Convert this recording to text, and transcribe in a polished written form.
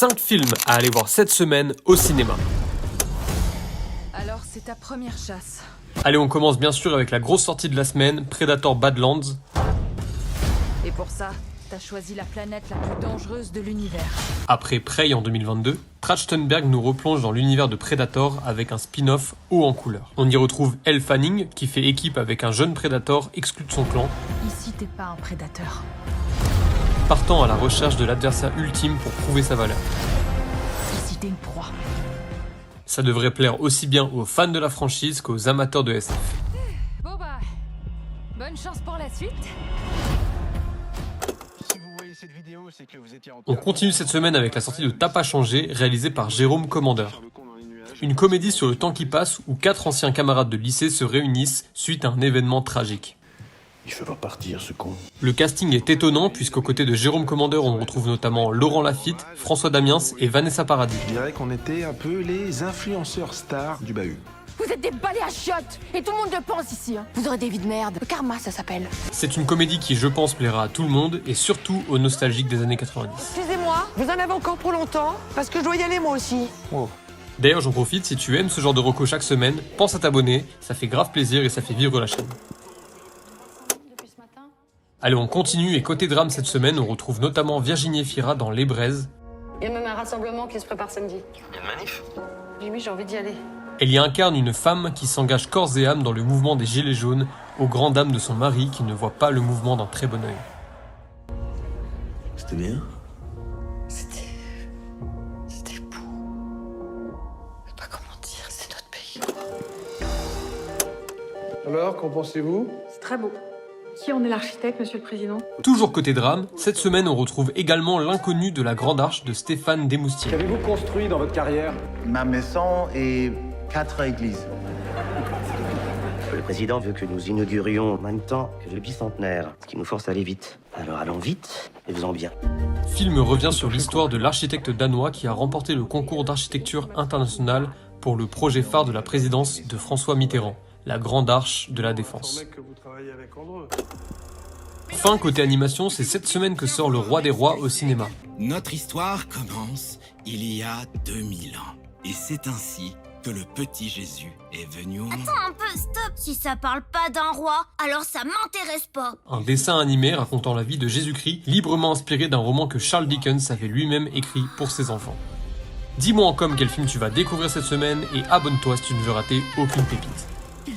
5 films à aller voir cette semaine au cinéma. Alors, c'est ta première chasse. Allez, on commence bien sûr avec la grosse sortie de la semaine, Predator Badlands. Et pour ça, t'as choisi la planète la plus dangereuse de l'univers. Après Prey en 2022, Trachtenberg nous replonge dans l'univers de Predator avec un spin-off haut en couleur. On y retrouve Elle Fanning, qui fait équipe avec un jeune Predator exclu de son clan, Ici, t'es pas un prédateur. partant à la recherche de l'adversaire ultime pour prouver sa valeur. Ici, t'es une proie. Ça devrait plaire aussi bien aux fans de la franchise qu'aux amateurs de SF. Bon bah, bonne chance pour la suite. On continue cette semaine avec la sortie de T'as pas changé, réalisée par Jérôme Commander. Une comédie sur le temps qui passe où 4 anciens camarades de lycée se réunissent suite à un événement tragique. Il fait pas partir ce con. Le casting est étonnant puisqu'aux côtés de Jérôme Commander on retrouve notamment Laurent Lafitte, François Damiens et Vanessa Paradis. Je dirais qu'on était un peu les influenceurs stars du bahut. Vous êtes des balais à chiottes et tout le monde le pense ici. Vous aurez des vies de merde. Le karma, ça s'appelle. C'est une comédie qui, je pense, plaira à tout le monde et surtout aux nostalgiques des années 90. Excusez-moi, vous en avez encore pour longtemps? Parce que je dois y aller moi aussi. D'ailleurs, j'en profite, si tu aimes ce genre de reco chaque semaine, pense à t'abonner, ça fait grave plaisir et ça fait vivre la chaîne. Allez, on continue et côté drame cette semaine, on retrouve notamment Virginie Efira dans Les Braises. Il y a même un rassemblement qui se prépare samedi. Il y a une manif? Oui, j'ai envie d'y aller. Elle y incarne une femme qui s'engage corps et âme dans le mouvement des Gilets jaunes, aux grandes dames de son mari qui ne voit pas le mouvement d'un très bon œil. C'était bien. C'était beau. Je sais pas comment dire, c'est notre pays. Alors, qu'en pensez-vous? C'est très beau. Qui en est l'architecte, monsieur le président? Toujours côté drame, cette semaine on retrouve également L'inconnu de la Grande Arche de Stéphane Desmoustiers. Qu'avez-vous construit dans votre carrière? Ma maison et 4 églises. Le président veut que nous inaugurions en même temps que le bicentenaire, ce qui nous force à aller vite. Alors allons vite et faisons bien. Film revient sur l'histoire de l'architecte danois qui a remporté le concours d'architecture international pour le projet phare de la présidence de François Mitterrand, la Grande Arche de la Défense. Fin côté animation, c'est cette semaine que sort Le Roi des Rois au cinéma. Notre histoire commence il y a 2000 ans. Et c'est ainsi que le petit Jésus est venu au monde. Attends un peu, stop. Si ça parle pas d'un roi, alors ça m'intéresse pas. Un dessin animé racontant la vie de Jésus-Christ, librement inspiré d'un roman que Charles Dickens avait lui-même écrit pour ses enfants. Dis-moi en com quel film tu vas découvrir cette semaine et abonne-toi si tu ne veux rater aucune pépite.